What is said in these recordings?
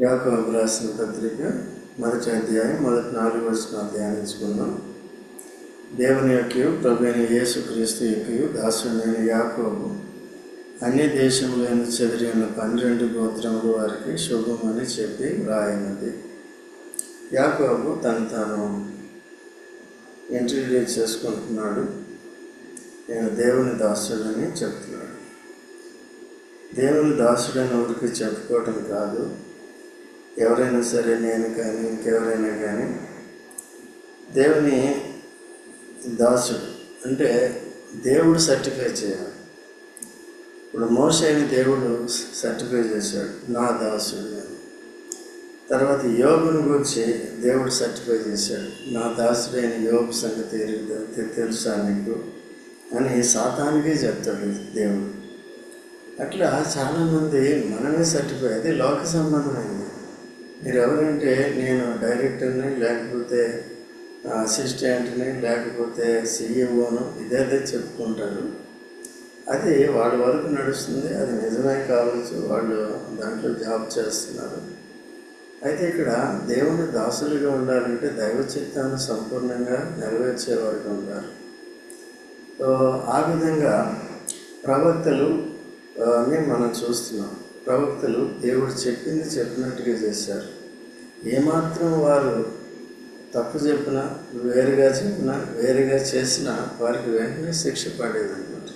యాకోబు రాసిన పత్రిక 1వ అధ్యాయం 4వ వచనం ధ్యానించుకుందాం. దేవుని యొక్కయు ప్రభువైన యేసుక్రీస్తు యొక్కయు దాసుడైన యాకోబు అన్ని దేశములైన చెదిరి ఉన్న 12 గోత్రముల వారికి శుభమని చెప్పి వ్రాయినది. యాకోబు తాను ఇంట్రడ్యూస్ చేసుకుంటున్నాడు. నేను దేవుని దాసుడని చెప్తున్నాడు. దేవుని దాసుడని ఊరికి చెప్పుకోవటం కాదు. ఎవరైనా సరే, నేను కానీ ఇంకెవరైనా కానీ దేవుని దాసుడు అంటే దేవుడు సర్టిఫై చేయాలి. ఇప్పుడు మోషేని దేవుడు సర్టిఫై చేశాడు, నా దాసుడు అని. తర్వాత యోబుని గురించి దేవుడు సర్టిఫై చేశాడు, నా దాసుడైన యోబు సంగతి తెలుసా నీకు అని సాతానికే చెప్తాడు దేవుడు. అట్లా చాలామంది మనమే సర్టిఫై, అది లోక సంబంధమైంది. మీరు ఎవరంటే నేను డైరెక్టర్ని, లేకపోతే అసిస్టెంట్ని, లేకపోతే సీఈఓను ఇదేదే చెప్పుకుంటారు. అది వాళ్ళ వరకు నడుస్తుంది, అది నిజమే కావచ్చు, వాళ్ళు దాంట్లో జాబ్ చేస్తున్నారు. అయితే ఇక్కడ దేవుని దాసులుగా ఉండాలంటే దైవ చిత్తాన్ని సంపూర్ణంగా నెరవేర్చేవారుగా ఉండాలి. సో ఆ విధంగా ప్రవక్తలు మనం చూస్తున్నాం. ప్రవక్తలు దేవుడు చెప్పింది చెప్పినట్టుగా చేశారు. ఏమాత్రం వారు తప్పు చెప్పినా, వేరుగా చేసినా వారికి వెంటనే శిక్ష పడేదన్నమాట.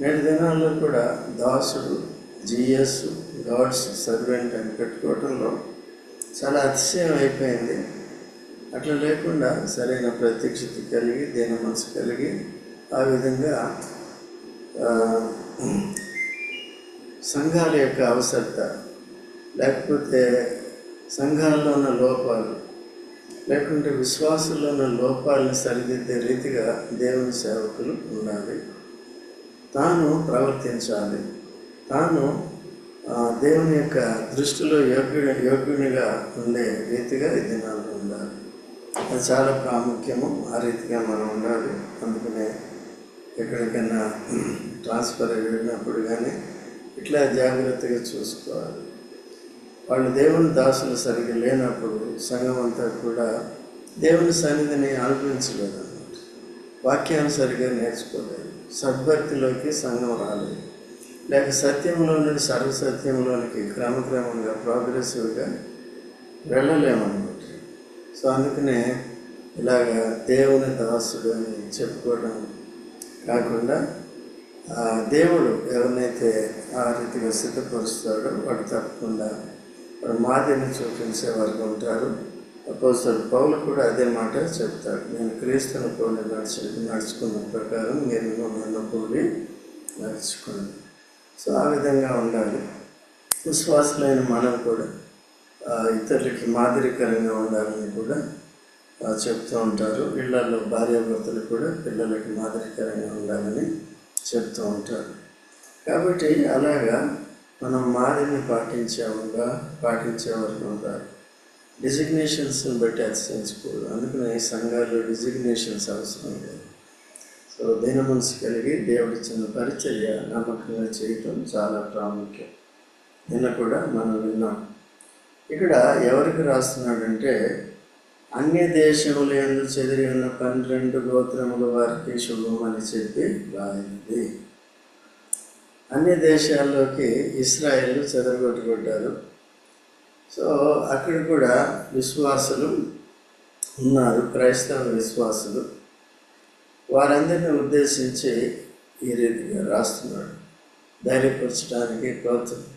నేటి దినాల్లో కూడా దాసుడు, జిఎస్, గాడ్స్ సర్వెంట్ అని పెట్టుకోవటంలో చాలా అతిశయం అయిపోయింది. అట్లా లేకుండా సరైన ప్రత్యక్షత కలిగి, దీన మనసు కలిగి ఆ విధంగా సంఘాల యొక్క అవసరత, లేకపోతే సంఘాల్లో ఉన్న లోపాలు, లేకుంటే విశ్వాసంలో ఉన్న లోపాలను సరిదిద్దే రీతిగా దేవుని సేవకులు ఉండాలి. తాను ప్రవర్తించాలి. తాను దేవుని యొక్క దృష్టిలో యోగ్యునిగా ఉండే రీతిగా ఈ దినాల్లో ఉండాలి. అది చాలా ప్రాముఖ్యము. ఆ రీతిగా మనం ఉండాలి. అందుకనే ఎక్కడికైనా ట్రాన్స్ఫర్ అయినప్పుడు కానీ ఇట్లా జాగ్రత్తగా చూసుకోవాలి. వాళ్ళు దేవుని దాసులు సరిగ్గా లేనప్పుడు సంఘం అంతా కూడా దేవుని సన్నిధిని అనుభవించలేదు అన్నమాట. వాక్యాన్ని సరిగ్గా నేర్చుకోలేదు. సద్భక్తిలోకి సంఘం రాలేదు. లేక సత్యంలో నుండి సర్వసత్యంలోనికి క్రమక్రమంగా ప్రోగ్రెసివ్గా వెళ్ళలేమన్నమాట. సో అందుకనే ఇలాగా దేవుని దాసుడు అని చెప్పుకోవడం కాకుండా దేవుడు ఎవరినైతే ఆ రీతిగా సిద్ధపరుస్తాడో వాడు తప్పకుండా వాడు మాదిరిని చూపించే వారికి ఉంటారు. అపోస్తలుడు పౌలు కూడా అదే మాట చెప్తాడు, నేను క్రీస్తును పోలి నడుచుకున్న ప్రకారం మీరు నన్ను పోలి నడుచుకోండి. సో ఆ విధంగా ఉండాలి. విశ్వాసులైన మనం కూడా ఇతరులకి మాదిరికరంగా ఉండాలని కూడా చెప్తూ ఉంటారు. ఇళ్లలో భార్యాభర్తలు కూడా పిల్లలకి మాదిరికరంగా ఉండాలని చెప్తూ ఉంటారు. కాబట్టి అలాగా మనం మాదిరిని పాటించేవారు ఉంటారు. డిజిగ్నేషన్స్ని బట్టి అతిశయించకూడదు. అందుకని ఈ సంఘాల్లో డిజిగ్నేషన్స్ అవసరం లేదు. సో దీన మనసు కలిగి దేవుడిచ్చిన పరిచర్య నమ్మకంగా చేయటం చాలా ప్రాముఖ్యం. నిన్న కూడా మనం విన్నాం. ఇక్కడ ఎవరికి రాస్తున్నాడంటే అన్య దేశములు యందు చెదిరి ఉన్న 12 గోత్రముల వారికి శుభమని చెప్పి రాయింది. అన్య దేశాల్లోకి ఇశ్రాయేలు చెదరగొట్టబడ్డారు. సో అక్కడ కూడా విశ్వాసులు ఉన్నారు, క్రైస్తవ విశ్వాసులు. వారందరినీ ఉద్దేశించి ఈ రీతిగా రాస్తున్నాడు, ధైర్యపరచడానికి,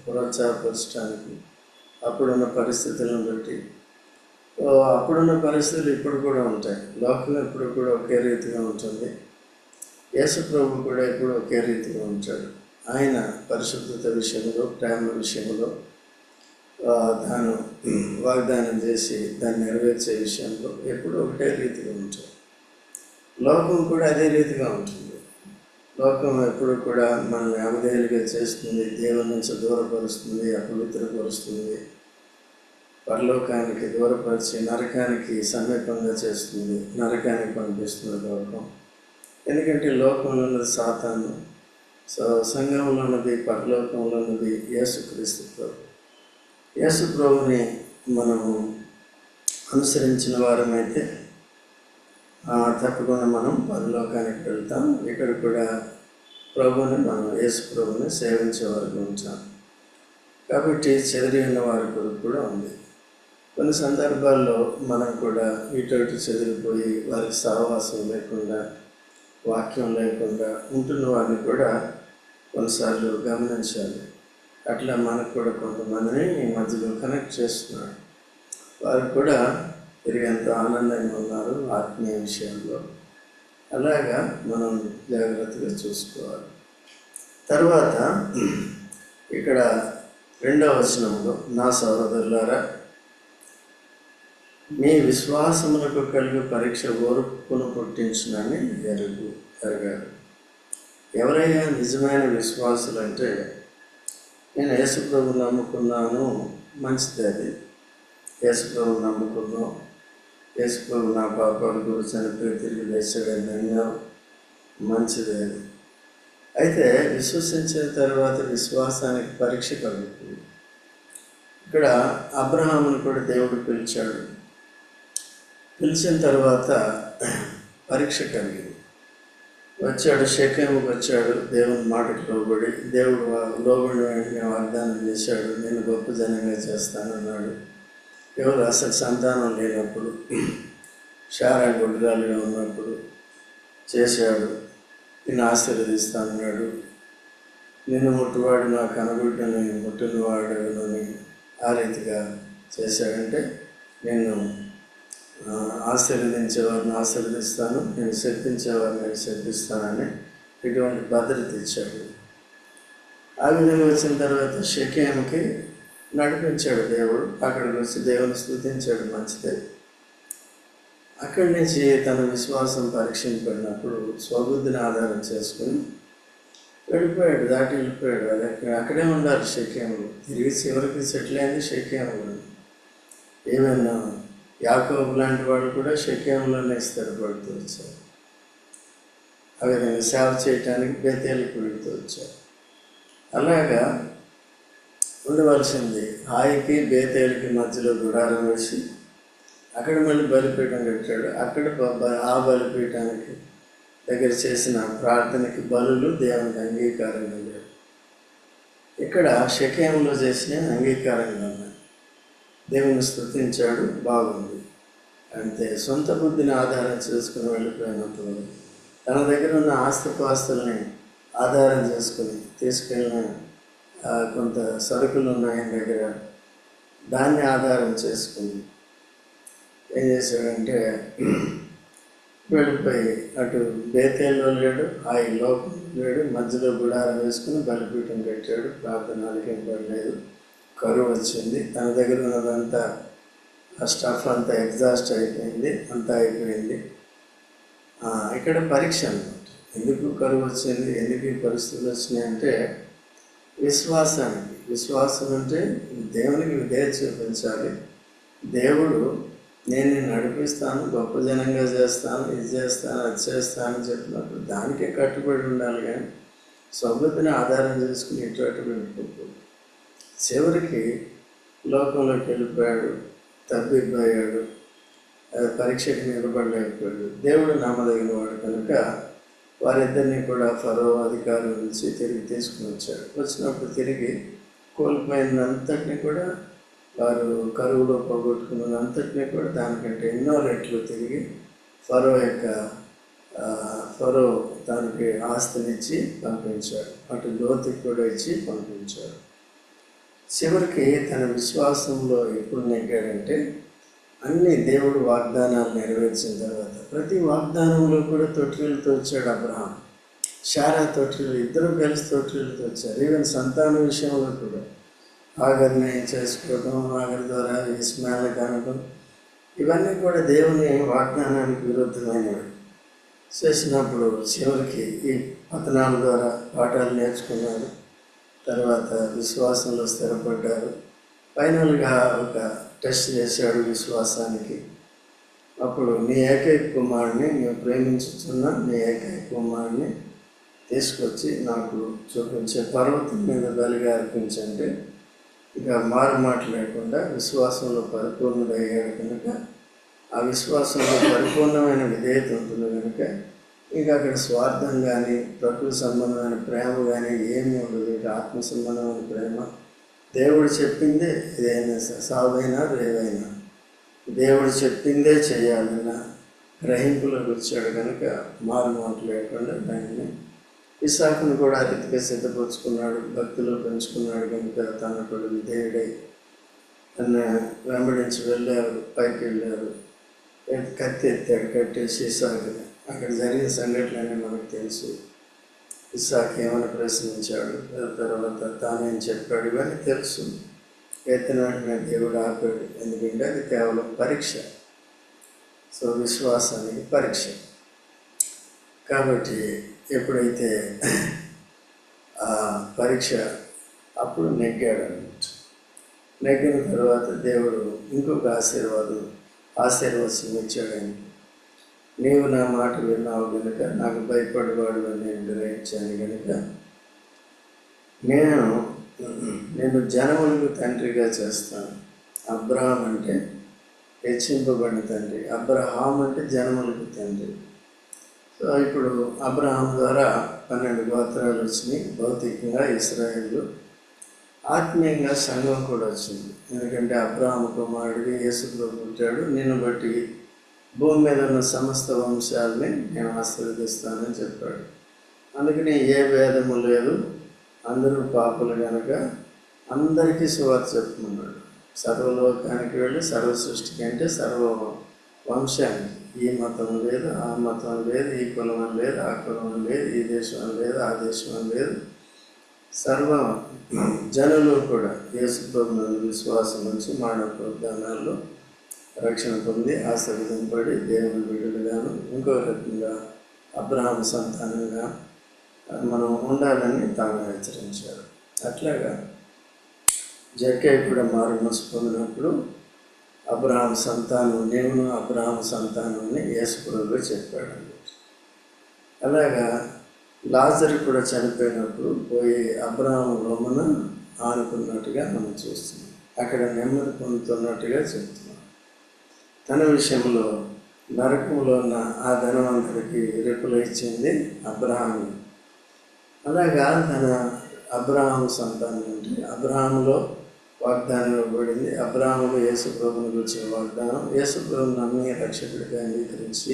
ప్రోత్సాహపరచడానికి. అప్పుడున్న పరిస్థితులను బట్టి, అప్పుడున్న పరిస్థితులు ఇప్పుడు కూడా ఉంటాయి. లోకం ఇప్పుడు కూడా ఒకే రీతిగా ఉంటుంది. యేసు ప్రభు కూడా ఇప్పుడు ఒకే రీతిగా ఉంటాడు. ఆయన పరిశుద్ధత విషయంలో, ప్రేమ విషయంలో తాను వాగ్దానం చేసి దాన్ని నెరవేర్చే విషయంలో ఎప్పుడు ఒకటే రీతిగా ఉంటాడు. లోకం కూడా అదే రీతిగా ఉంటుంది. లోకం ఎప్పుడు కూడా మనల్ని అవిధేయులుగా చేస్తుంది, దేవుని నుంచి దూరపరుస్తుంది, అపవిత్రపరుస్తుంది, పరలోకానికి దూరపరిచి నరకానికి సమీపంగా చేస్తుంది, నరకానికి పంపిస్తుంది లోకం. ఎందుకంటే లోకంలో ఉన్నది సాతాను, సో సంఘంలో ఉన్నది, పరలోకంలో ఉన్నది యేసుక్రీస్తు ప్రభు. కాబట్టి ఈ రీతిగా యేసు ప్రభుని మనము అనుసరించిన వారమైతే తప్పకుండా మనం పరలోకానికి వెళ్తాం. ఇక్కడ కూడా ప్రభుని మనం యేసు ప్రభుని సేవించే వరకు ఉంచాం. కాబట్టి చెదిరి ఉన్న వారి కొరకు కూడా ఉంది. కొన్ని సందర్భాల్లో మనం కూడా ఇటు చెదిరిపోయి వారికి సహవాసం లేకుండా, వాక్యం లేకుండా ఉంటున్న వారిని కూడా కొన్నిసార్లు గమనించాలి. అట్లా మనకు కూడా కొంతమందిని ఈ మధ్యలో కనెక్ట్ చేస్తున్నాడు. వారు కూడా తిరిగి ఎంతో ఆనందంగా ఉన్నారు ఆత్మీయ విషయంలో. అలాగా మనం జాగ్రత్తగా చూసుకోవాలి. తర్వాత ఇక్కడ 2వ వచనంలో, నా సహోదరులారా, మీ విశ్వాసములకు కలిగి పరీక్ష ఓర్పును పుట్టించునని ఎరగారు. ఎవరైనా నిజమైన విశ్వాసులు అంటే, నేను యేసు ప్రభువుని నమ్ముకున్నాను, మంచిది. అది యేసు ప్రభువుని నమ్ముకున్నాం, యేసు ప్రభు నా పాపాల గురించి చనిపోయి తిరిగి లేచాడని నమ్మాం, మంచిది. అది అయితే విశ్వసించిన తర్వాత విశ్వాసానికి పరీక్ష కలుగుతుంది. ఇక్కడ అబ్రహామును కూడా దేవుడు పిలిచాడు. పిలిచిన తర్వాత పరీక్ష కలిగింది. వచ్చాడు, షెకెముకు వచ్చాడు, దేవుని మాటకు లోబడి. దేవుడు లోబడి వెంటనే వాగ్దానం చేశాడు, నేను గొప్ప జనంగా చేస్తానన్నాడు. ఎవరు అసలు సంతానం లేనప్పుడు, శారా గుడ్రాలుగా ఉన్నప్పుడు చేశాడు. నిన్ను ఆశీర్వదిస్తానన్నాడు. నిన్ను ముట్టువాడు నా కనబిడ్డను ముట్టినవాడునని ఆ రీతిగా చేశాడంటే, నిన్ను ఆశీర్వదించేవారిని ఆశీర్వదిస్తాను, నేను శప్పించేవారిని నేను శప్పిస్తానని ఇటువంటి భద్రత ఇచ్చాడు. ఆ విధంగా వచ్చిన తర్వాత షెకెముకి నడిపించాడు దేవుడు. అక్కడికి వచ్చి దేవుని స్తుతించాడు, మంచిదే. అక్కడి నుంచి తన విశ్వాసం పరీక్షింపడినప్పుడు స్వబుద్ధిని ఆధారం చేసుకుని వెళ్ళిపోయాడు, దాటి వెళ్ళిపోయాడు. అక్కడే ఉండాలి షెకెములు. తిరిగి చివరికి సెటిల్ అయింది షెకెములు. ఏమైనా యాకోబు లాంటి వాడు కూడా షెకెములోనే స్థిరపడుతూ వచ్చారు. ఆ విధంగా సేవ చేయటానికి బేతేలుకు వెళుతూ వచ్చారు. అలాగా ఉండవలసింది. హాయికి బేతేలుకి మధ్యలో గుడారం వేసి అక్కడ మళ్ళీ బలిపీఠం కట్టాడు. అక్కడ ఆ బలిపీఠానికి దగ్గర చేసిన ప్రార్థనకి బలులు దేవునికి అంగీకారంగా లేవు. ఇక్కడ షెకెములో చేసిన అంగీకారంగా ఉన్నాయి. దేవుని స్తుతించాడు, బాగుంది. అంతే. సొంత బుద్ధిని ఆధారం చేసుకుని వెళ్ళిపోయినప్పుడు తన దగ్గర ఉన్న ఆస్తిపాస్తుల్ని ఆధారం చేసుకుని తీసుకెళ్ళిన కొంత సరుకులు ఉన్నాయి దగ్గర, దాన్ని ఆధారం చేసుకుని ఏం చేశాడంటే వెళ్ళిపోయి అటు బేతేల్లో లేడు, ఆ లోకం లేడు, మధ్యలో గుడారం వేసుకుని బలిపీఠం కట్టాడు. ప్రార్థన ఆలకింపడలేదు. కరువు వచ్చింది. తన దగ్గర ఉన్నదంతా ఆ స్టఫ్ అంతా ఎగ్జాస్ట్ అయిపోయింది, అంతా అయిపోయింది. ఇక్కడ పరీక్ష అన్నమాట. ఎందుకు కరువు వచ్చింది, ఎందుకు ఈ పరిస్థితులు వచ్చినాయంటే విశ్వాసానికి. విశ్వాసం అంటే దేవునికి విధేయత చూపించాలి. దేవుడు నేను నిన్ను నడిపిస్తాను, గొప్ప జనంగా చేస్తాను, ఇది చేస్తాను, అది చేస్తాను అని చెప్పినప్పుడు దానికే కట్టుబడి ఉండాలి. కానీ స్వబుద్ధిని ఆధారం చేసుకుని ఇటు వెళ్ళిపోతుంది. చివరికి లోకంలోకి వెళ్ళిపోయాడు, తప్పిపోయాడు, పరీక్షకు నిలబడలేకపోయాడు. దేవుడు నమ్మదగిన వాడు కనుక వారిద్దరినీ కూడా ఫరో అధికారం నుంచి తిరిగి తీసుకుని వచ్చాడు. వచ్చినప్పుడు తిరిగి కోల్పోయినంతటినీ కూడా, వారు కరువులో పోగొట్టుకున్నదంతటినీ కూడా దానికంటే ఎన్నో రెట్లు తిరిగి ఫరో దానికి ఆస్తినిచ్చి పంపించాడు. అటు లోతుకి కూడా ఇచ్చి పంపించాడు. చివరికి తన విశ్వాసంలో ఎప్పుడు నెగ్గాడంటే, అన్ని దేవుడు వాగ్దానాలు నెరవేర్చిన తర్వాత ప్రతి వాగ్దానంలో కూడా తొట్టిలతో వచ్చాడు అబ్రహాం. శారా తొట్టిలు, ఇద్దరు కలిసి తొట్టిలతో వచ్చారు. ఈవెన్ సంతాన విషయంలో కూడా ఆగర్ని చేసుకోవడం, ఆగర్ ద్వారా ఇస్మాయిల్ని కనడం, ఇవన్నీ కూడా దేవుని వాగ్దానానికి విరుద్ధమైనవి చేసినప్పుడు చివరికి ఈ పతనాల ద్వారా పాఠాలు నేర్చుకున్నారు. తర్వాత విశ్వాసంలో స్థిరపడ్డారు. ఫైనల్గా ఒక టెస్ట్ చేశాడు విశ్వాసానికి. అప్పుడు నీ ఏకైక కుమారుని, నేను ప్రేమించుతున్న నీ ఏకైక కుమారుని తీసుకొచ్చి నాకు చూపించే పర్వతం మీద బలిగా అర్పించంటే ఇక మారు మాట లేకుండా విశ్వాసంలో పరిపూర్ణుడయ్యాడు కనుక, ఆ విశ్వాసంలో పరిపూర్ణమైన విధేయత ఉంటుంది కనుక ఇక అక్కడ స్వార్థం కానీ, ప్రకృతి సంబంధమైన ప్రేమ కానీ ఏమీ ఉండదు. ఇక ఆత్మ సంబంధమైన ప్రేమ, దేవుడు చెప్పిందే ఏదైనా సావైనా రేవైనా దేవుడు చెప్పిందే చేయాలన్న గ్రహింపులోకి వచ్చాడు కనుక మారు మాట లేకుండా దాన్ని ఇస్సాకును కూడా ఆ రీతిగా సిద్ధపరుచుకున్నాడు, భక్తిలో పెంచుకున్నాడు కనుక తన కూడా విధేయుడై తను వెంబడించి వెళ్ళారు, పైకి వెళ్ళారు, కత్తి ఎత్తాడు, కట్టేసి ఇస్సాకుని. అక్కడ జరిగిన సంఘటనలన్నీ మనకు తెలుసు. ఇస్సాకు ఏమని ప్రశ్నించాడు, తర్వాత తానేం చెప్పాడు, ఇవన్నీ తెలుసు. ఎత్తిన వెంటనే దేవుడు ఆపాడు, ఎందుకంటే అది కేవలం పరీక్ష. సో విశ్వాసానికి పరీక్ష. కాబట్టి ఎప్పుడైతే ఆ పరీక్ష అప్పుడు నెగ్గాడు అన్నమాట. నెగ్గిన తర్వాత దేవుడు ఇంకొక ఆశీర్వాదం ఇచ్చాడు ఆయనకి. నీవు నా మాట విన్నావు కనుక, నాకు భయపడేవాడు అని నేను గ్రహించాను కనుక నేను జనములకు తండ్రిగా చేస్తాను. అబ్రహాం అంటే హెచ్చింపబడిన తండ్రి, అబ్రహాం అంటే జనములకు తండ్రి. సో ఇప్పుడు అబ్రహాం ద్వారా 12 గోత్రాలు వచ్చినాయి. భౌతికంగా ఇశ్రాయేలు, ఆత్మీయంగా సంఘం కూడా వచ్చింది. ఎందుకంటే అబ్రహాము కుమారుడిగా యేసు ప్రభు పుట్టాడు. నిన్ను బట్టి భూమి మీద ఉన్న సమస్త వంశాలని నేను ఆశీర్వదిస్తానని చెప్పాడు. అందుకని ఏ భేదము లేదు, అందరూ పాపులు కనుక అందరికీ సువార్త చెప్పమన్నాడు. సర్వలోకానికి వెళ్ళి సర్వ సృష్టికి అంటే సర్వ వంశానికి. ఈ మతం లేదు, ఆ మతం లేదు, ఈ కులం లేదు, ఆ కులం లేదు, ఈ దేశం లేదు, ఆ దేశం లేదు, సర్వ జనులు కూడా యేసు ప్రభువునందు విశ్వాసం నుంచి మానవ వాగ్దానాల్లో రక్షణ పొంది ఆశీర్వదింపబడి దేవుని బిడ్డలుగాను, ఇంకో రకంగా అబ్రహాం సంతానంగా మనం ఉండాలని తాను హెచ్చరించారు. అట్లాగా జక్కయ్య కూడా మారు మనసు పొందినప్పుడు అబ్రహాం సంతానం, నేను అబ్రహాం సంతానాన్ని యేసు ప్రభువుగా చెప్పాడు. అలాగా లాజరు కూడా చనిపోయినప్పుడు పోయి అబ్రహాం రొమ్మున ఆనుకున్నట్టుగా మనం చూస్తున్నాం. అక్కడ నెమ్మది పొందుతున్నట్టుగా చెప్తున్నాం. తన విషయంలో నరకంలో ఉన్న ఆ ధనవంతుడికి రెప్పులు ఇచ్చింది అబ్రహాం. అలాగా తన అబ్రహాము సంతానం అంటే అబ్రహాములో వాగ్దానం ఇవ్వబడింది. అబ్రహాములో యేసు ప్రభువుని గురించిన వాగ్దానం, యేసు ప్రభువుని నమ్మి రక్షకుడిగా అంగీకరించి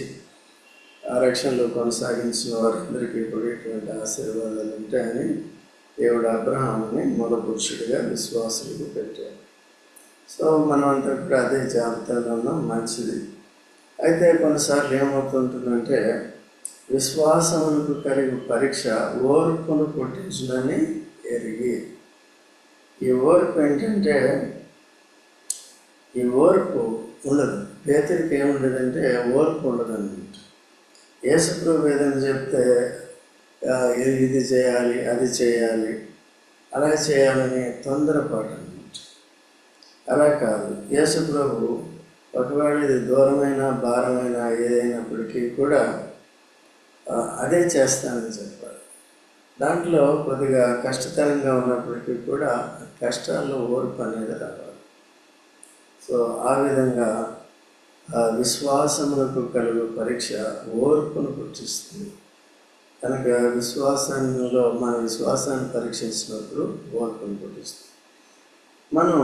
ఆ రక్షణలో కొనసాగించిన వారందరికీ కూడా ఇటువంటి ఆశీర్వాదాలు ఉంటాయని దేవుడు అబ్రహాముని మూల పురుషుడిగా విశ్వాసులకు పెట్టాడు. సో మనమంతా కూడా అదే జాబితాలో ఉన్నాం, మంచిది. అయితే కొన్నిసార్లు ఏమవుతుంటుందంటే విశ్వాసమునకు కలిగి పరీక్ష ఓర్పును పుట్టించునని ఎరిగి. ఈ ఓర్పు ఏంటంటే ఈ ఓర్పు ఉండదు. పేతురికి ఏముండదంటే ఓర్పు ఉండదు అన్నమాట. యేసు ప్రభు ఏదైనా చెప్తే ఇది చేయాలి, అది చేయాలి, అలా చేయాలని తొందరపాటు అన్నమాట. అలా కాదు. యేసు ప్రభు ఒకవేళ ఇది దూరమైన భారమైన ఏదైనప్పటికీ కూడా అదే చేస్తానని చెప్పాడు. దాంట్లో కొద్దిగా కష్టతరంగా ఉన్నప్పటికీ కూడా కష్టాల్లో ఓర్పు అనేది రావాలి. సో ఆ విధంగా విశ్వాసములకు కలుగు పరీక్ష ఓర్పును పుట్టిస్తుంది. కనుక విశ్వాసంలో మన విశ్వాసాన్ని పరీక్షించినప్పుడు ఓర్పును పుట్టిస్తుంది. మనం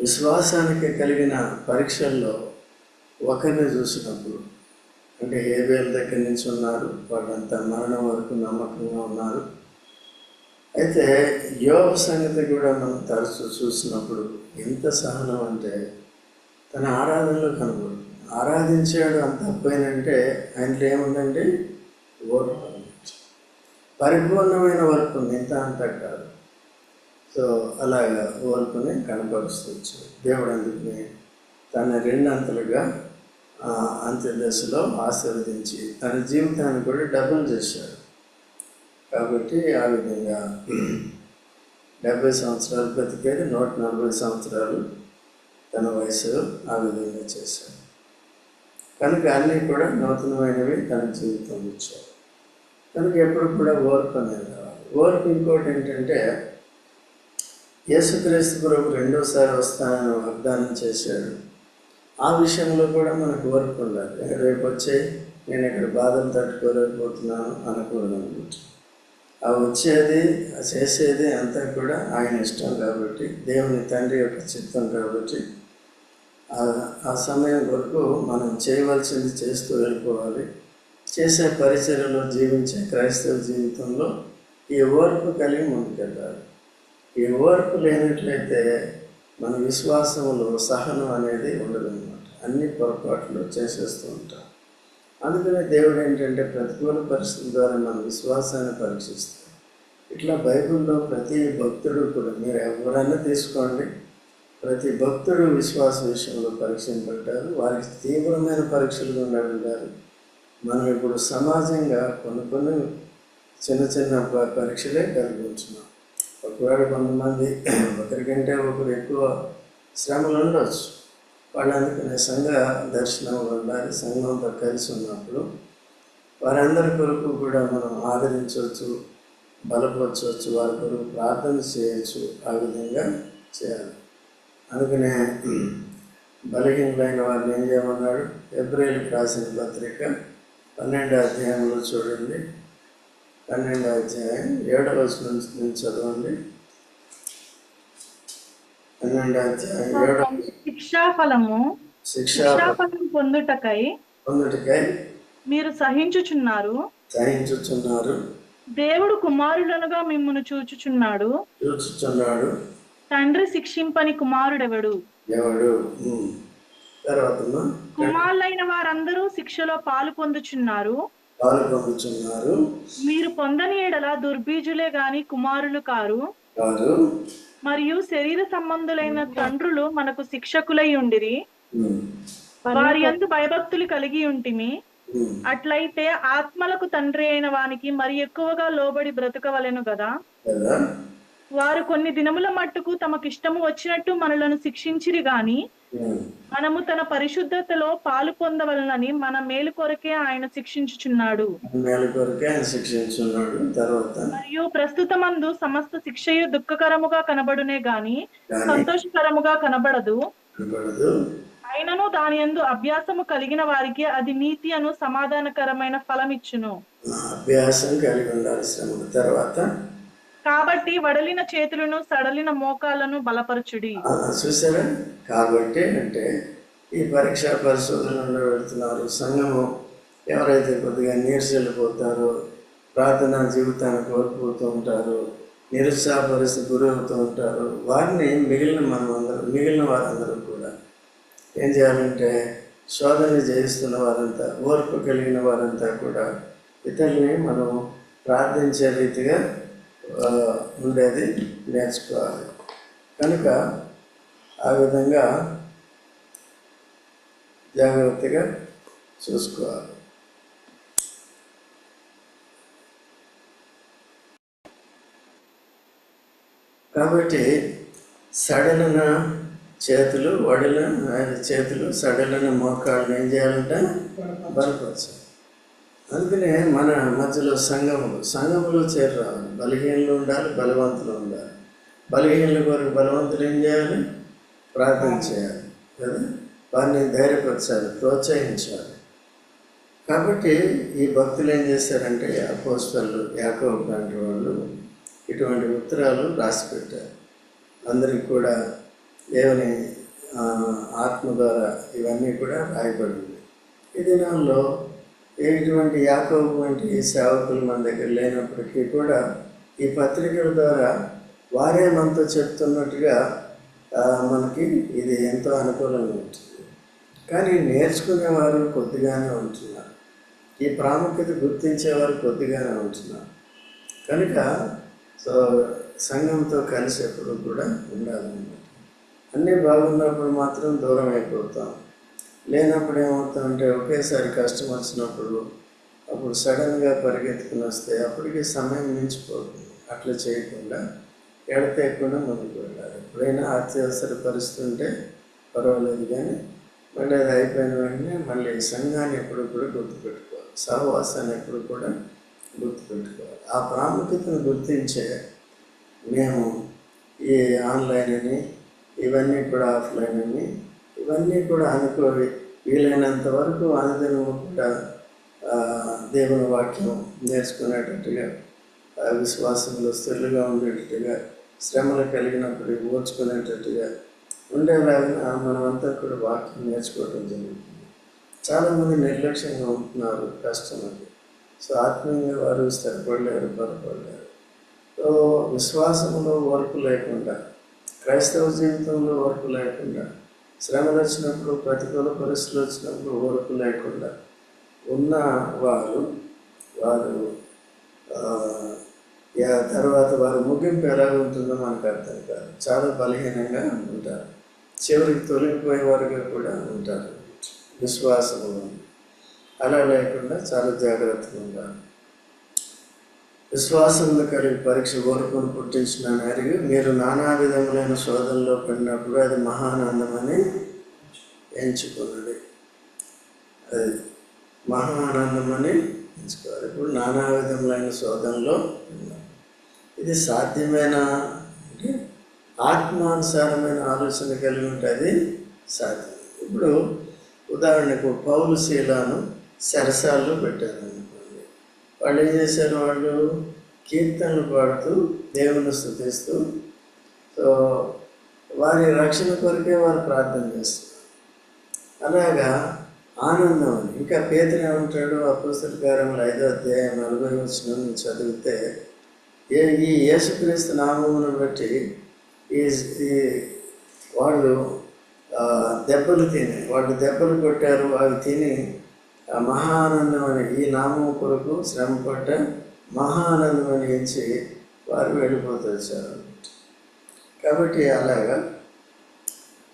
విశ్వాసానికి కలిగిన పరీక్షల్లో ఒకరిని చూసినప్పుడు, అంటే హేబేలు దగ్గర నుంచి ఉన్నారు, వాళ్ళంతా మరణం వరకు నమ్మకంగా ఉన్నారు. అయితే యోబు సంగతి కూడా మనం తరచూ చూసినప్పుడు ఎంత సహనం అంటే తన ఆరాధనలో కనబడుతుంది. ఆరాధించాడు అంత తప్పైనంటే ఆయనలో ఏముందండి? ఓర్పు. పరిపూర్ణమైన ఓర్పు ఉంది, ఇంత అంతా కాదు. సో అలాగా ఓర్పుని కనపరుస్తూ దేవుడు అందుకని తన 2 అంతలుగా అంత్యదశలో ఆశీర్వదించి తన జీవితాన్ని కూడా డబుల్ చేశాడు. కాబట్టి ఆ విధంగా 70 సంవత్సరాలు బ్రతికేది, 140 సంవత్సరాలు తన వయసు ఆ విధంగా చేశాడు. కనుక అన్నీ కూడా నూతనమైనవి తన జీవితం ఇచ్చాడు. కనుక ఎప్పుడు కూడా ఓర్పు అనేది రావాలి. ఓర్పు ఇంకోటి ఏంటంటే యేసుక్రీస్తు ప్రభు రెండోసారి వస్తానని వాగ్దానం చేశాడు. ఆ విషయంలో కూడా మనకు ఓర్పు ఉండాలి. రేపు వచ్చే నేను ఇక్కడ బాధలు తట్టుకోలేకపోతున్నాను అనకూడదు అనమాట. ఆ వచ్చేది ఆ చేసేది అంతా కూడా ఆయన ఇష్టం కాబట్టి, దేవుని తండ్రి యొక్క చిత్తం కాబట్టి, ఆ సమయం వరకు మనం చేయవలసింది చేస్తూ వెళ్ళిపోవాలి. చేసే పరిచర్యలో జీవించే క్రైస్తవ జీవితంలో ఈ ఓర్పు కలిగి ముందుకెళ్ళాలి. ఈ ఓర్పు లేనట్లయితే మన విశ్వాసంలో సహనం అనేది ఉండదన్నమాట. అన్ని పొరపాట్లు చేసేస్తూ ఉంటాం. అందుకనే దేవుడు ఏంటంటే ప్రతికూల పరిస్థితుల ద్వారా మన విశ్వాసాన్ని పరీక్షిస్తాడు. ఇట్లా బైబిల్లో ప్రతి భక్తుడు కూడా, మీరు ఎవరైనా తీసుకోండి, ప్రతి భక్తుడు విశ్వాస విషయంలో పరీక్షింపబడ్డారు. వారికి తీవ్రమైన పరీక్షలు గుండా వెళ్ళారు. మనం ఇప్పుడు సమాజంగా కొన్ని చిన్న చిన్న పరీక్షలే కలిగి ఉంటున్నాం. ఒకవేళ కొంతమంది ఒకరికంటే ఒకరు ఎక్కువ శ్రమలు ఉండవచ్చు. వాళ్ళు అందుకనే సంఘ దర్శనం ఉండాలి. సంఘంతో కలిసి ఉన్నప్పుడు వారందరి కొరకు కూడా మనం ఆదరించవచ్చు, బలపరచవచ్చు, వారి కొరకు ప్రార్థన చేయవచ్చు. ఆ విధంగా చేయాలి. అందుకనే బలహీనులైన వారిని ఏం చేయమన్నాడు? హెబ్రీయులకు రాసిన పత్రిక 12వ అధ్యాయంలో చూడండి. 12వ అధ్యాయం 7వ వచనం నుంచి చదవండి. 12వ అధ్యాయం 7వ శిక్షాఫలము పొందుటకై మీరు సహించుచున్నారు. దేవుడు కుమారులనుగా మిమ్మును చూచుచున్నాడు. తండ్రి శిక్షింపని కుమారుడెవడు? కుమారులైన వారందరూ శిక్షలో పాలు పొందుచున్నారు. మీరు పొందని ఎడల దుర్బీజులే గాని కుమారులు కారు. మరియు శరీర సంబంధులైన తండ్రులు మనకు శిక్షకులై ఉండిరి. వారి యందు భయభక్తులు కలిగి ఉంటిమి. అట్లయితే ఆత్మలకు తండ్రి అయిన వానికి మరి ఎక్కువగా లోబడి బ్రతకవలెను కదా. వారు కొన్ని దినముల మట్టుకు తమకిష్టము వచ్చినట్టు మనలను శిక్షించిరి గాని, మనము తన పరిశుద్ధతలో పాలు పొందవలనని మన మేలు కొరకే ఆయన శిక్షించుచున్నాడు. మరియు ప్రస్తుతమందు సమస్త శిక్షయు దుఃఖకరముగా కనబడునే గాని సంతోషకరముగా కనబడదు. అయినను దాని యందు అభ్యాసము కలిగిన వారికి అది నీతి అను సమాధానకరమైన ఫలమిచ్చును. అభ్యాసం కలిగి ఉండాలి. తర్వాత కాబట్టి వడలిన చేతులను సడలిన మోకాలను బలపరచుడి. చూసారా? కాబట్టి అంటే ఈ పరీక్షా పరిశోధనలో వెళ్తున్నారు. సంఘము ఎవరైతే కొద్దిగా నీరసెళ్ళిపోతారో, ప్రార్థనా జీవితాన్ని కోల్పోతూ ఉంటారు, నిరుత్సాహపరిస్థితి గురవుతూ ఉంటారు, వారిని మిగిలిన వారందరూ కూడా ఏం చేయాలంటే, శోధన జయిస్తున్న వారంతా, ఓర్పు కలిగిన వారంతా కూడా ఇతరుల్ని మనం ప్రార్థించే రీతిగా ఉండేది నేర్చుకోవాలి. కనుక ఆ విధంగా జాగ్రత్తగా చూసుకోవాలి. కాబట్టి సడలిన చేతులు, సడలిన మోకాళ్ళని ఏం చేయాలంటే బలపరచాలి. అందుకనే మన మధ్యలో సంఘములో చేరాలి. బలహీనలు ఉండాలి, బలవంతులు ఉండాలి. బలహీనల కొరకు బలవంతులు ఏం చేయాలి? ప్రార్థన చేయాలి కదా, వారిని ధైర్యపరచాలి, ప్రోత్సహించాలి. కాబట్టి ఈ భక్తులు ఏం చేశారంటే, అపోస్తలులు, యాకోబు లాంటి వాళ్ళు ఇటువంటి ఉత్తరాలు రాసి పెట్టారు. అందరికి కూడా దేవుని ఆత్మ ద్వారా ఇవన్నీ కూడా రాయబడింది. ఈ దినాల్లో ఇటువంటి యాకోబు వంటి సేవకులు మన దగ్గర లేనప్పటికీ కూడా ఈ పత్రికల ద్వారా వారే మనతో చెప్తున్నట్టుగా మనకి ఇది ఎంతో అనుకూలంగా ఉంటుంది. కానీ నేర్చుకునేవారు కొద్దిగానే ఉంటున్నారు. ఈ ప్రాముఖ్యత గుర్తించేవారు కొద్దిగానే ఉంటున్నారు. కనుక సంఘంతో కలిసేప్పుడు కూడా ఉండాలన్నమాట. అన్నీ బాగున్నప్పుడు మాత్రం దూరం అయిపోతాం. లేనప్పుడు ఏమవుతామంటే, ఒకేసారి కష్టం వచ్చినప్పుడు అప్పుడు సడన్గా పరిగెత్తుకుని వస్తే అప్పటికి సమయం మించిపోతుంది. అట్లా చేయకుండా ఎడతెక్కకుండా ముందుకు వెళ్ళాలి. ఎప్పుడైనా అత్యవసర పరిస్థితి ఉంటే పర్వాలేదు, కానీ మళ్ళీ అది అయిపోయిన వెంటనే మళ్ళీ సంఘాన్ని ఎప్పుడు కూడా గుర్తుపెట్టుకోవాలి. సహవాసాన్ని ఎప్పుడు కూడా గుర్తుపెట్టుకోవాలి. ఆ ప్రాముఖ్యతను గుర్తించే మేము ఈ ఆన్లైన్ అని, ఇవన్నీ కూడా ఆఫ్లైన్ అని, ఇవన్నీ కూడా అనుకోవి వీలైనంత వరకు అనుదినము కూడా దేవుని వాక్యం నేర్చుకునేటట్టుగా, విశ్వాసంలో స్థిరంగా ఉండేటట్టుగా, శ్రమలు కలిగినప్పుడు ఓర్చుకునేటట్టుగా ఉండేలాగా మనమంతా కూడా వాక్యం నేర్చుకోవడం జరుగుతుంది. చాలామంది నిర్లక్ష్యంగా ఉంటున్నారు కష్టమని. సో ఆత్మీయంగా వారు స్థిరపడలేరు, బలపడలేరు. సో విశ్వాసంలో ఓర్పు లేకుండా, క్రైస్తవ జీవితంలో ఓర్పు లేకుండా, శ్రమలు వచ్చినప్పుడు, ప్రతికూల పరిస్థితులు వచ్చినప్పుడు ఓర్పు లేకుండా ఉన్న వారు తర్వాత వారి ముగింపు ఎలా ఉంటుందో మనకు అర్థం కాదు. చాలా బలహీనంగా ఉంటారు, చివరికి తొలగిపోయే వారుగా కూడా ఉంటారు విశ్వాసంలో. అలా లేకుండా చాలా జాగ్రత్తగా ఉండాలి. విశ్వాసంలో కలిగి పరీక్ష ఓర్పును పుట్టించిన ఎరిగి మీరు నానా విధములైన శోధనలో పడినప్పుడు అది మహానందమని ఎంచుకున్నది. అది మహానందమని ఎంచుకోవాలి. ఇప్పుడు నానా విధములైన శోధనలో ఇది సాధ్యమైన అంటే ఆత్మానుసారమైన ఆలోచన కలిగి ఉంటే అది సాధ్యం. ఇప్పుడు ఉదాహరణకు పౌలు శీలాను చెరసాల్లో పెట్టారు అనుకోండి. వాళ్ళు ఏం చేశారు? వాళ్ళు కీర్తనలు పాడుతూ దేవుని స్తుతిస్తూ, సో వారి రక్షణ కొరకే వారు ప్రార్థన చేస్తారు. అలాగా ఆనందం అని. ఇంకా పేతురు ఏమంటాడు? అపోస్తలుల కార్యములు 5వ అధ్యాయం 40వ వచనం చదివితే, ఈ యేసుక్రీస్తు నామమును బట్టి వాళ్ళు దెబ్బలు కొట్టారు, అవి తిని మహానందం అని, ఈ నామం కొరకు శ్రమపడ్డ మహానందం అని ఎంచి వారు వెళ్ళిపోతూ వచ్చారు. కాబట్టి అలాగా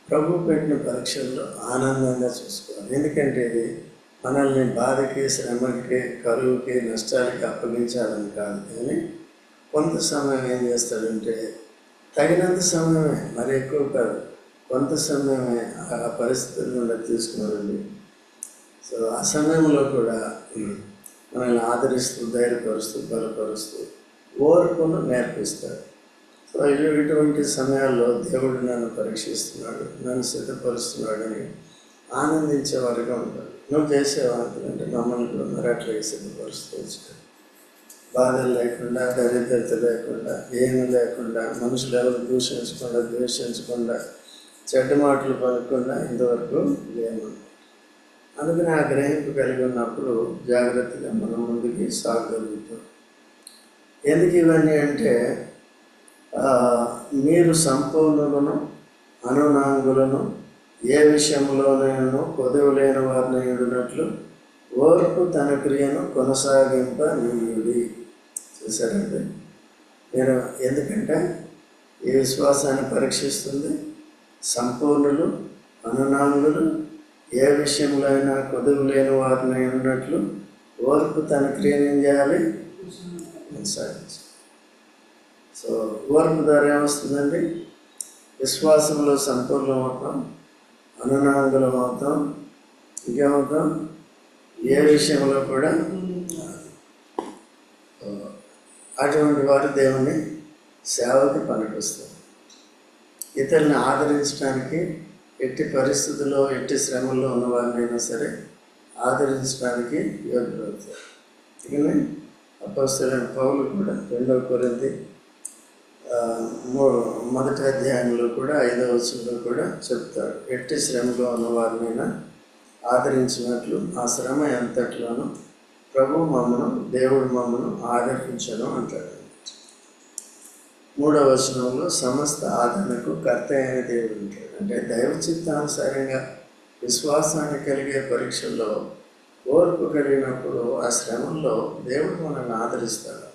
ప్రభు పెట్టిన పరీక్షల్లో ఆనందంగా చూసుకోవాలి. ఎందుకంటే ఇది మనల్ని బాధకి, శ్రమకి, కరువుకి, నష్టాలకి అప్పగించాలని కాదు. కానీ కొంత సమయం ఏం చేస్తాడంటే, తగినంత సమయమే, మరి ఎక్కువ కాదు, కొంత సమయమే ఆ పరిస్థితుల నుండి తీసుకున్నారండి. సో ఆ సమయంలో కూడా మనల్ని ఆదరిస్తూ, ధైర్యపరుస్తూ, బలపరుస్తూ, ఓర్పును నేర్పిస్తాడు. సో ఇటువంటి సమయాల్లో దేవుడు నన్ను పరీక్షిస్తున్నాడు, నన్ను సిద్ధపరుస్తున్నాడని ఆనందించేవారుగా ఉంటాడు. నువ్వు చేసేవారంటే మమ్మల్ని కూడా మరి అట్లాగే సిద్ధపరుస్తూ వచ్చాడు. బాధలు లేకుండా, దరిద్రత లేకుండా, ఏమీ లేకుండా, మనుషులు ఎవరు దూషించకుండా, ద్వేషించకుండా, చెడ్డ మాటలు పలకుండా ఇంతవరకు లేము. అందుకని ఆ గ్రహింపు కలిగి ఉన్నప్పుడు జాగ్రత్తగా మనం ముందుకి సాగగలుగుతాం. ఎందుకు ఇవన్నీ అంటే, మీరు సంపూర్ణులను, అనునాంగులను, ఏ విషయంలోనైనా కొదువు లేని వారిని ఉండినట్లు ఓర్పు తన క్రియను కొనసాగింపనీయుడి. చూసారండి? నేను ఎందుకంటే ఈ విశ్వాసాన్ని పరీక్షిస్తుంది. సంపూర్ణులు, అనునాంగులు, ఏ విషయంలో అయినా కొదువు లేని వారిని ఉన్నట్లు ఓర్పు తన క్రియను ఏం చేయాలి? కొనసాగించాలి. సో ఓర్పు ద్వారా ఏమొస్తుందండి? విశ్వాసంలో సంపూర్ణం అవుతాం, అనునాంగులం అవుతాం, ఇంకేమవుతాం? ఏ విషయంలో కూడా అటువంటి వారు దేవుని సేవకి పనికొస్తారు. ఇతరులను ఆదరించడానికి, ఎట్టి పరిస్థితుల్లో, ఎట్టి శ్రమల్లో ఉన్న వారినైనా సరే ఆదరించడానికి యోగ్యులవుతారు. ఇకనే అపోస్తలుడైన పౌలు కూడా 2వ కొరింథీ 1వ అధ్యాయంలో కూడా 5వ వచనంలో కూడా చెప్తాడు, ఎట్టి శ్రమలో ఉన్న వారినైనా ఆదరించినట్లు ఆ శ్రమ ఎంతట్లోనూ దేవుడు మమ్మను ఆదరించను అంటాడు. 3వ వచనంలో సమస్త ఆదరణకు కర్త అయిన దేవుడు ఉంటాడు. అంటే దైవ చిత్తానుసారంగా విశ్వాసాన్ని కలిగే పరీక్షల్లో ఓర్పు కలిగినప్పుడు ఆ శ్రమంలో దేవుడు మనల్ని ఆదరిస్తాడు.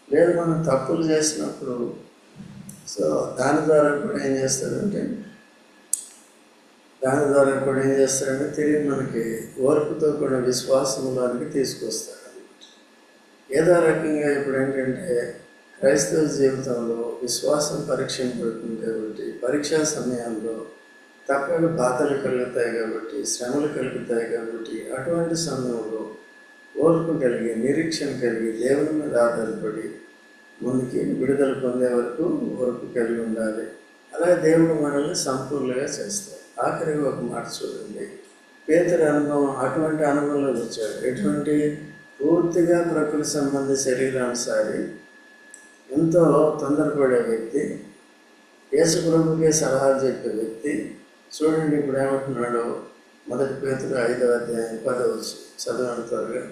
లేదు మనం తప్పులు చేసినప్పుడు, సో దాని ద్వారా కూడా ఏం చేస్తాడంటే తిరిగి మనకి ఓర్పుతో కూడా విశ్వాసంలోనికి తీసుకొస్తాడు. ఏదో రకంగా ఇప్పుడు ఏంటంటే క్రైస్తవ జీవితంలో విశ్వాసం పరీక్షింపబడుతుంది కాబట్టి, పరీక్షా సమయాల్లో తప్పక బాధలు కలుగుతాయి కాబట్టి, శ్రమలు కలుగుతాయి కాబట్టి, అటువంటి సమయంలో ఓర్పు కలిగి, నిరీక్షణ కలిగి, దేవుని మీద ఆధారపడి ముందుకి విడుదల పొందే వరకు ఓర్పు కలిగి ఉండాలి. అలాగే దేవుడు మనల్ని సంపూర్ణంగా చేస్తాడు. ఆఖరికి ఒక మాట చూడండి, పేతురు అనుభవం అటువంటి అనుభవంలో వచ్చాడు. ఎటువంటి పూర్తిగా ప్రకృతి సంబంధి శరీరానుసారి ఎంతో తొందరపడే వ్యక్తి, యేసు ప్రభుకే సలహాలు చెప్పే వ్యక్తి. చూడండి ఇప్పుడు ఏమంటున్నాడు, 1 పేతురు 5వ అధ్యాయం 10వ వచనం చదవండి త్వరగా.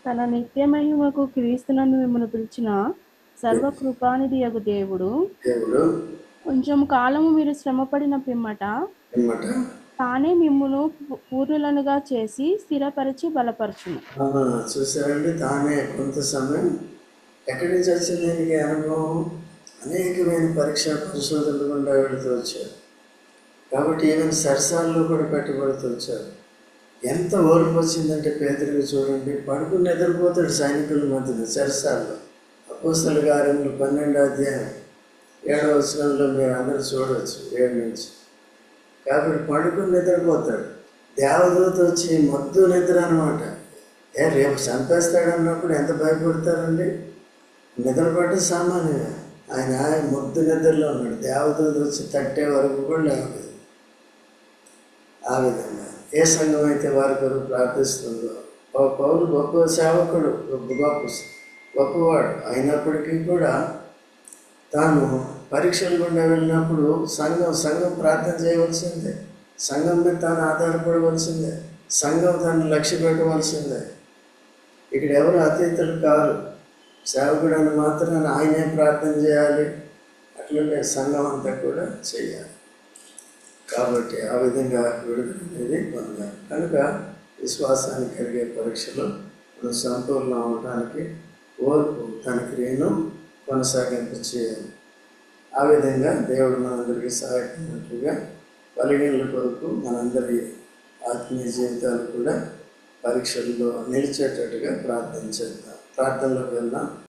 తన నిత్య మహిమకు క్రీస్తునందు మిమ్మల్ని పిలిచిన సర్వకృపానిధి యగు దేవుడు కొంచెం కాలము మీరు శ్రమపడిన పిమ్మట తానే మిమ్మును పూర్ణులనుగా చేసి స్థిరపరిచి బలపరచును. చూసారండి, తానే కొంత సమయం. ఎక్కడి నుంచి వచ్చింది దీనికి అనుభవం? అనేకమైన పరీక్షా పరిశోధనలు గుండా వెళుతూ వచ్చారు. కాబట్టి ఈవెన్ సరసాల్లో కూడా పెట్టబడుతూ వచ్చారు. ఎంత ఓర్పు వచ్చిందంటే పేతురుకి చూడండి, పడుకుని నిద్రపోతాడు సైనికుల మధ్యన సరసాల్లో. అపోస్తలుల కార్యములు 12వ అధ్యాయం 7వ వచనంలో మీరు అందరూ చూడవచ్చు, 7 నుంచి. కాబట్టి పడుకుని నిద్రపోతాడు. దేవదూత వచ్చి మొద్దు నిద్ర అనమాట. రేపు చంపేస్తాడు అన్నప్పుడు ఎంత భయపడతారండి? నిద్రపడ్డ సామాన్యంగా ఆయన మొద్దు నిద్రలో ఉన్నాడు. దేవదూత వచ్చి తట్టే వరకు కూడా లేవలేదు. ఆ విధంగా ఏ సంఘం అయితే వారి కొరకు ప్రార్థిస్తుందో, పౌలు గొప్ప సేవకుడు, గొప్పవాడు అయినప్పటికీ కూడా తాను పరీక్షలు గుండా వెళ్ళినప్పుడు సంఘం ప్రార్థన చేయవలసిందే, సంఘం మీద తాను ఆధారపడవలసిందే, సంఘం తాను లక్ష్య పెట్టవలసిందే. ఇక్కడ ఎవరు అతీతులు కారు. సేవకుడు అని మాత్రాన ఆయనే ప్రార్థన చేయాలి, అట్లనే సంఘం అంతా కూడా చేయాలి. కాబట్టి ఆ విధంగా విడుదల అనేది పొందాలి. కనుక విశ్వాసానికి కలిగే పరీక్షలో మనం సంపూర్ణం అవడానికి ఓర్పు తన క్రియను కొనసాగింపు చేయాలి. ఆ విధంగా దేవుడు మనందరికీ సహాయపడినట్లుగా బలహీనుల కొరకు మనందరి ఆత్మీయ జీవితాలు కూడా పరీక్షల్లో నిలిచేటట్టుగా ప్రార్థన చేద్దాం. ప్రార్థనలోకి వెళ్దాం.